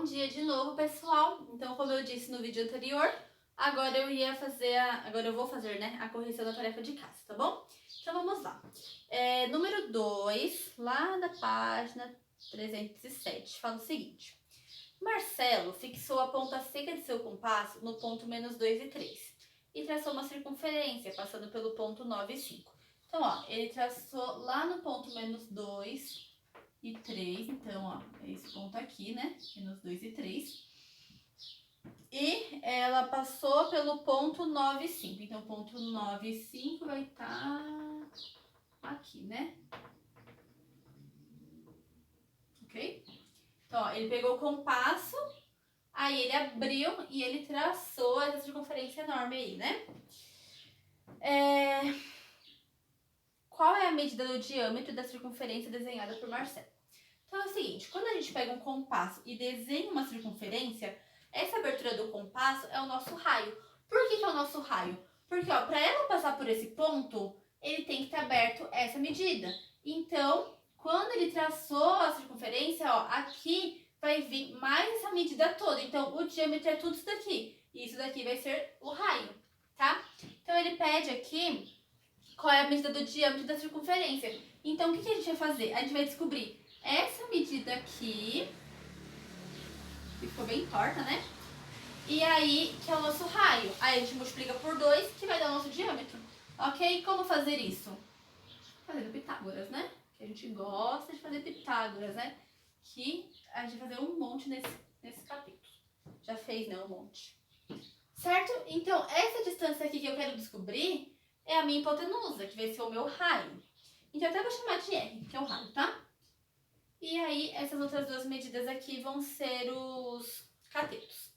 dia de novo, pessoal. Então, como eu disse no vídeo anterior, agora eu vou fazer, né, a correção da tarefa de casa, tá bom? Então, vamos lá. Número 2, lá da página 307, fala o seguinte. Marcelo fixou a ponta seca de seu compasso no ponto -2 e 3 e traçou uma circunferência, passando pelo ponto 9 e 5. Então, ó, ele traçou lá no ponto -2 e 3, então, ó, é esse ponto aqui, né? -2 e 3. E ela passou pelo ponto 9 e 5. Então, o ponto 9 e 5 vai estar aqui, né? Ok? Então, ó, ele pegou o compasso, aí ele abriu e ele traçou essa circunferência enorme aí, né? Qual é a medida do diâmetro da circunferência desenhada por Marcelo? Então é o seguinte, quando a gente pega um compasso e desenha uma circunferência, essa abertura do compasso é o nosso raio. Por que é o nosso raio? Porque, ó, para ela passar por esse ponto, ele tem que estar aberto essa medida. Então, quando ele traçou a circunferência, ó, aqui vai vir mais essa medida toda. Então, o diâmetro é tudo isso daqui. E isso daqui vai ser o raio, tá? Então, ele pede aqui qual é a medida do diâmetro da circunferência. Então, o que a gente vai fazer? A gente vai descobrir essa medida aqui, que ficou bem torta, né? E aí, que é o nosso raio. Aí a gente multiplica por 2, que vai dar o nosso diâmetro. Ok? Como fazer isso? Fazendo Pitágoras, né? Que a gente gosta de fazer Pitágoras, né? Que a gente vai fazer um monte nesse capítulo. Já fez, né? Um monte. Certo? Então, essa distância aqui que eu quero descobrir é a minha hipotenusa, que vai ser o meu raio. Então, eu até vou chamar de R, que é o raio, tá? E aí, essas outras duas medidas aqui vão ser os catetos,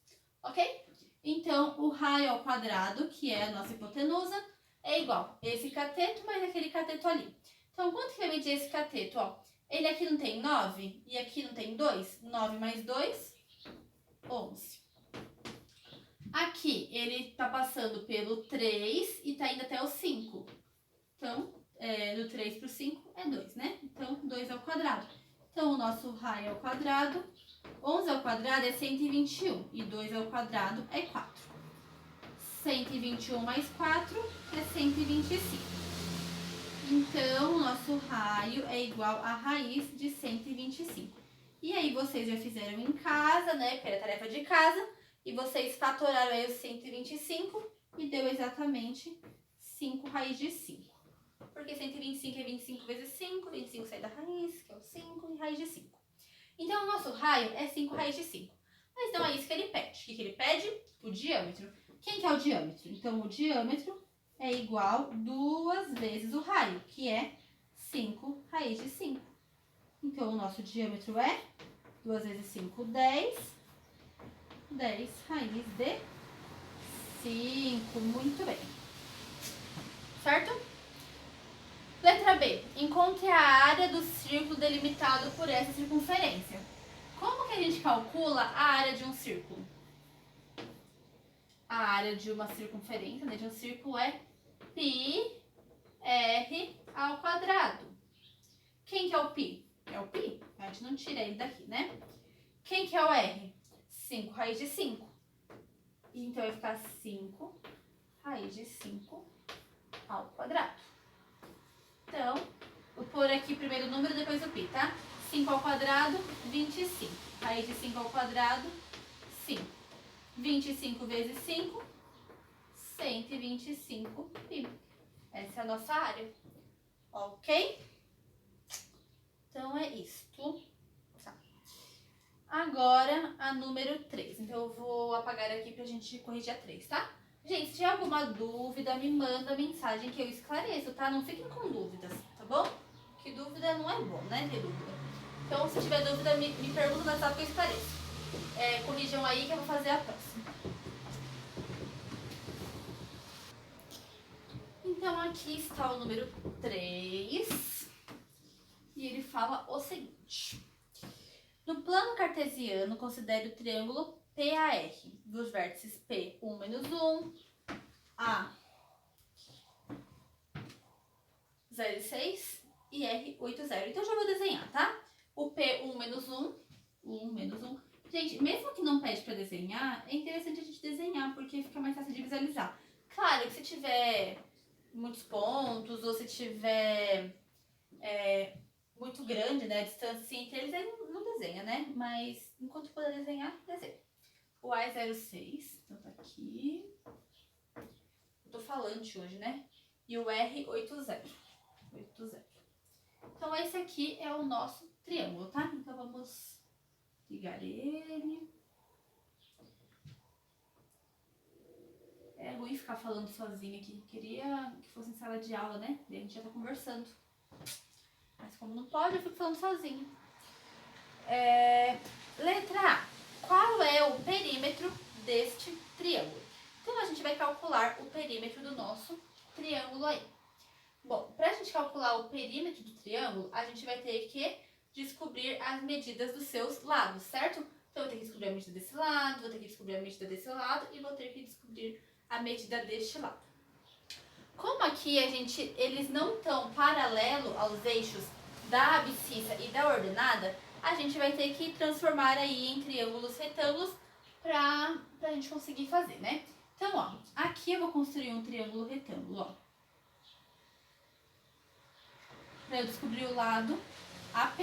ok? Então, o raio ao quadrado, que é a nossa hipotenusa, é igual esse cateto mais aquele cateto ali. Então, quanto que vai medir esse cateto? Ó, ele aqui não tem 9 e aqui não tem 2? 9 mais 2, 11. Aqui, ele tá passando pelo 3 e tá indo até o 5. Então, do 3 pro 5 é 2, né? Então, 2 ao quadrado. Então, o nosso raio ao quadrado, 11 ao quadrado é 121 e 2 ao quadrado é 4. 121 mais 4 é 125. Então, o nosso raio é igual a raiz de 125. E aí, vocês já fizeram em casa, né? Que era a tarefa de casa. E vocês fatoraram aí os 125 e deu exatamente 5 raiz de 5. Porque 125 é 25 vezes 5, 25 sai da raiz, que é o 5, e raiz de 5. Então, o nosso raio é 5 raiz de 5. Mas não é isso que ele pede. O que ele pede? O diâmetro. Quem que é o diâmetro? Então, o diâmetro é igual 2 vezes o raio, que é 5 raiz de 5. Então, o nosso diâmetro é 2 vezes 5, 10. 10 raiz de 5. Muito bem. Certo? Letra B. Encontre a área do círculo delimitado por essa circunferência. Como que a gente calcula a área de um círculo? A área de uma circunferência, né, de um círculo é πr ao quadrado. Quem que é o π? É o π. A gente não tira ele daqui, né? Quem que é o r? 5 raiz de 5. Então, vai ficar 5 raiz de 5 ao quadrado. Então, vou pôr aqui primeiro o número, depois o π, tá? 5 ao quadrado, 25. Raiz de 5 ao quadrado, 5. 25 vezes 5, 125 π. Essa é a nossa área. Ok? Então, é isto. Tá. Agora, a número 3. Então, eu vou apagar aqui pra gente corrigir a 3, tá? Gente, se tiver alguma dúvida, me manda mensagem que eu esclareço, tá? Não fiquem com dúvidas, tá bom? Que dúvida não é bom, né? Ter dúvida. Então, se tiver dúvida, me pergunta no WhatsApp que eu esclareço. Corrijam aí que eu vou fazer a próxima. Então, aqui está o número 3. E ele fala o seguinte. No plano cartesiano, considere o triângulo PAR, dos vértices P1 menos 1, A 0,6 e R 8,0. Então, já vou desenhar, tá? O P1 menos 1, 1 menos 1, Gente, mesmo que não pede pra desenhar, é interessante a gente desenhar, porque fica mais fácil de visualizar. Claro que se tiver muitos pontos, ou se tiver muito grande, né, a distância assim, entre eles, aí não desenha, né? Mas enquanto puder desenhar, desenha. O A é 06, então tá aqui. Eu tô falante hoje, né? E o R 80. Então esse aqui é o nosso triângulo, tá? Então vamos ligar ele. É ruim ficar falando sozinha aqui. Queria que fosse em sala de aula, né? Daí a gente já tá conversando. Mas como não pode, eu fico falando sozinha. Letra A. Qual é o perímetro deste triângulo? Então a gente vai calcular o perímetro do nosso triângulo aí. Bom, para a gente calcular o perímetro do triângulo, a gente vai ter que descobrir as medidas dos seus lados, certo? Então eu vou ter que descobrir a medida desse lado, vou ter que descobrir a medida desse lado e vou ter que descobrir a medida deste lado. Como aqui eles não estão paralelo aos eixos da abscissa e da ordenada, a gente vai ter que transformar aí em triângulos retângulos pra gente conseguir fazer, né? Então, ó, aqui eu vou construir um triângulo retângulo, ó. Pra eu descobrir o lado AP.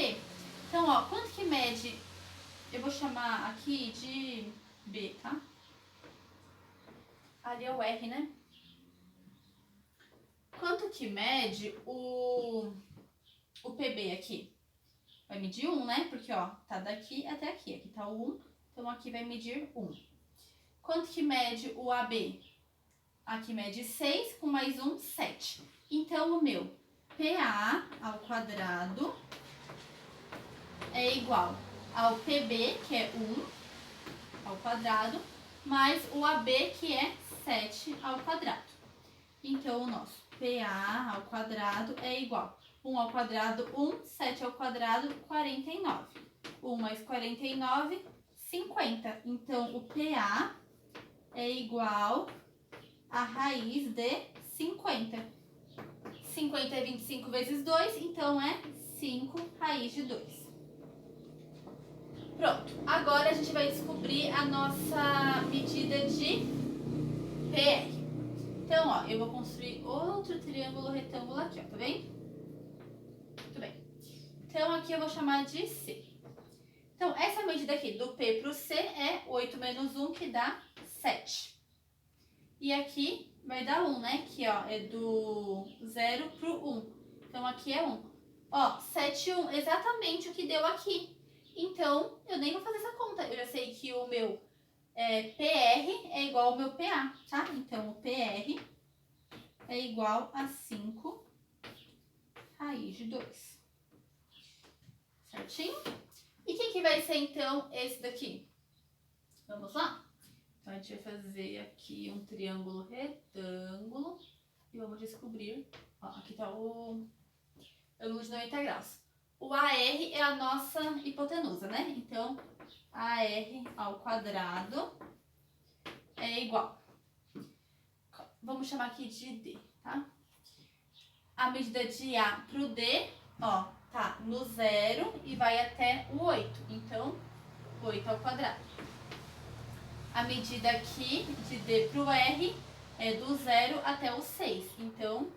Então, ó, quanto que mede? Eu vou chamar aqui de B, tá? Ali é o R, né? Quanto que mede o PB aqui? Vai medir 1, né? Porque, ó, tá daqui até aqui. Aqui tá o 1, então aqui vai medir 1. Quanto que mede o AB? Aqui mede 6, com mais 1, 7. Então, o meu PA ao quadrado é igual ao PB, que é 1 ao quadrado, mais o AB, que é 7 ao quadrado. Então, o nosso PA ao quadrado é igual 1 ao quadrado, 1, 7 ao quadrado, 49. 1 mais 49, 50. Então, o PA é igual a raiz de 50. 50 é 25 vezes 2, então é 5 raiz de 2. Pronto, agora a gente vai descobrir a nossa medida de PR. Então, ó, eu vou construir outro triângulo retângulo aqui, ó, tá vendo? Muito bem. Então, aqui eu vou chamar de C. Então, essa medida aqui do P pro C é 8 menos 1, que dá 7. E aqui vai dar 1, né? Que, ó, é do 0 pro 1. Então, aqui é 1. Ó, 7 e 1, exatamente o que deu aqui. Então, eu nem vou fazer essa conta. Eu já sei que o meu PR é igual ao meu PA, tá? Então, o PR é igual a 5 raiz de 2. Certinho? E quem que vai ser, então, esse daqui? Vamos lá? Então, a gente vai fazer aqui um triângulo retângulo e vamos descobrir, ó, aqui tá o ângulo de 90 graus. O AR é a nossa hipotenusa, né? Então, AR ao quadrado é igual. Vamos chamar aqui de D, tá? A medida de A pro D, ó, tá no 0 e vai até o 8. Então, 8 ao quadrado. A medida aqui de D pro R é do 0 até o 6. Então,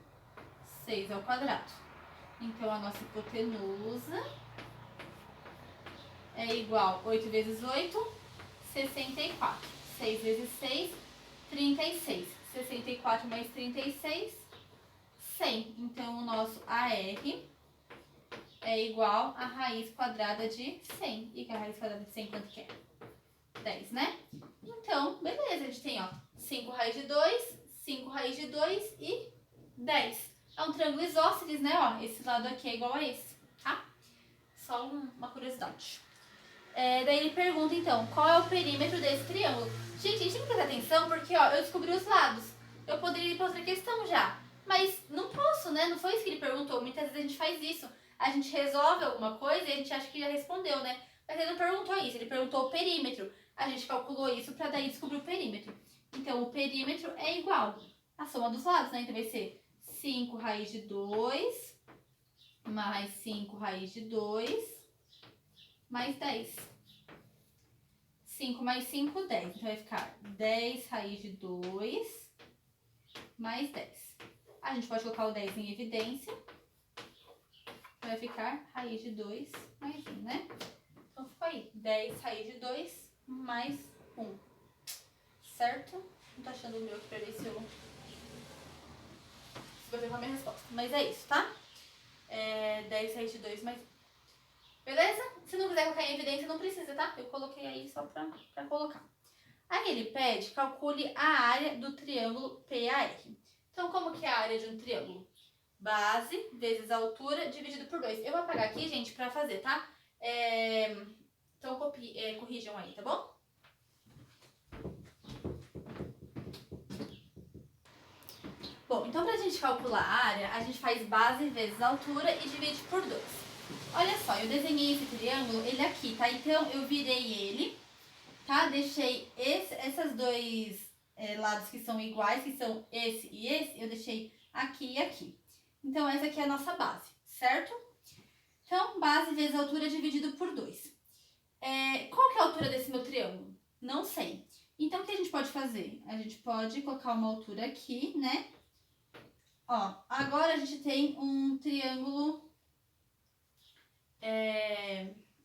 6 ao quadrado. Então, a nossa hipotenusa é igual a 8 vezes 8, 64. 6 vezes 6, 36. 64 mais 36, 100. Então, o nosso AR é igual a raiz quadrada de 100. E que a raiz quadrada de 100 quanto que é? 10, né? Então, beleza. A gente tem, ó, 5 raiz de 2, 5 raiz de 2 e 10. É um triângulo isósceles, né? Ó, esse lado aqui é igual a esse, tá? Só uma curiosidade. Daí ele pergunta, então, qual é o perímetro desse triângulo? Gente, a gente tem que prestar atenção porque, ó, eu descobri os lados. Eu poderia ir para outra questão já, mas não posso, né? Não foi isso que ele perguntou. Muitas vezes a gente faz isso. A gente resolve alguma coisa e a gente acha que já respondeu, né? Mas ele não perguntou isso, ele perguntou o perímetro. A gente calculou isso para daí descobrir o perímetro. Então, o perímetro é igual à soma dos lados, né? Então, vai ser 5 raiz de 2 mais 5 raiz de 2 mais 10. 5 mais 5, 10. Então, vai ficar 10 raiz de 2 mais 10. A gente pode colocar o 10 em evidência. Vai ficar raiz de 2 mais 1, né? Então, ficou aí 10 raiz de 2 mais 1. Certo? Não tô achando o meu aqui pra ver se eu vou ver qual a minha resposta. Mas é isso, tá? 10 raiz de 2 mais 1. Beleza? Se não quiser colocar em evidência, não precisa, tá? Eu coloquei aí só pra colocar. Aí ele pede, calcule a área do triângulo PAR. Então, como que é a área de um triângulo? Base vezes altura dividido por 2. Eu vou apagar aqui, gente, pra fazer, tá? Então, corrijam aí, tá bom? Bom, então pra gente calcular a área, a gente faz base vezes altura e divide por 2. Olha só, eu desenhei esse triângulo, ele aqui, tá? Então, eu virei ele, tá? Deixei esses dois lados que são iguais, que são esse e esse, eu deixei aqui e aqui. Então, essa aqui é a nossa base, certo? Então, base vezes altura dividido por 2. Qual que é a altura desse meu triângulo? Não sei. Então, o que a gente pode fazer? A gente pode colocar uma altura aqui, né? Ó, agora a gente tem um triângulo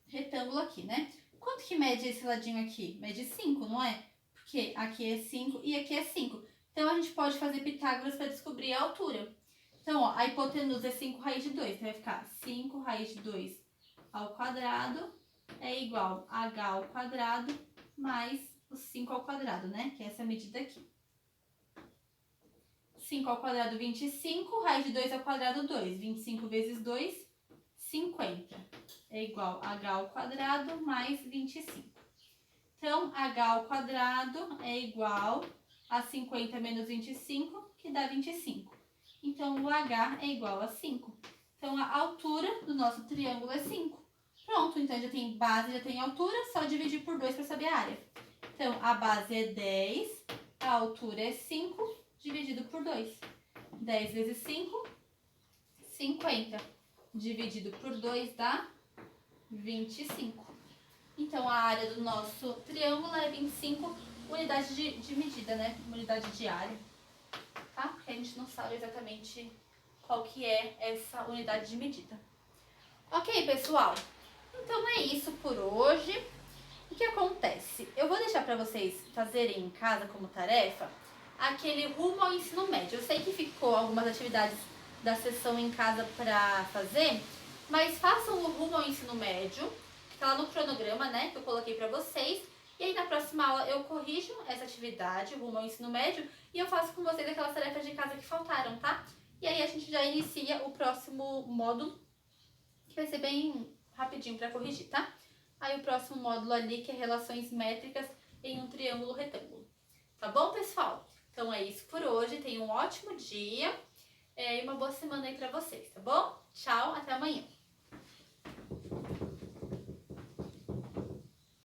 retângulo aqui, né? Quanto que mede esse ladinho aqui? Mede 5, não é? Porque aqui é 5 e aqui é 5. Então, a gente pode fazer Pitágoras para descobrir a altura. Então, ó, a hipotenusa é 5 raiz de 2. Então, vai ficar 5 raiz de 2 ao quadrado é igual a h ao quadrado mais o 5 ao quadrado, né? Que é essa medida aqui. 5 ao quadrado, 25. Raiz de 2 ao quadrado, 2. 25 vezes 2, 50. É igual a h ao quadrado mais 25. Então, h ao quadrado é igual a 50 menos 25, que dá 25. Então, o h é igual a 5. Então, a altura do nosso triângulo é 5. Pronto, então já tem base, já tem altura, só dividir por 2 para saber a área. Então, a base é 10, a altura é 5, dividido por 2. 10 vezes 5, 50. Dividido por 2 dá 25. Então, a área do nosso triângulo é 25 unidades de medida, né? Unidade de área. Tá? Porque a gente não sabe exatamente qual que é essa unidade de medida. Ok, pessoal? Então, é isso por hoje. O que acontece? Eu vou deixar para vocês fazerem em casa como tarefa aquele rumo ao ensino médio. Eu sei que ficou algumas atividades da sessão em casa para fazer, mas façam o rumo ao ensino médio, que tá lá no cronograma, né, que eu coloquei para vocês. E aí na próxima aula eu corrijo essa atividade, rumo ao ensino médio, e eu faço com vocês aquelas tarefas de casa que faltaram, tá? E aí a gente já inicia o próximo módulo, que vai ser bem rapidinho para corrigir, tá? Aí o próximo módulo ali, que é relações métricas em um triângulo retângulo. Tá bom, pessoal? Então é isso por hoje. Tenham um ótimo dia e uma boa semana aí pra vocês, tá bom? Tchau, até amanhã.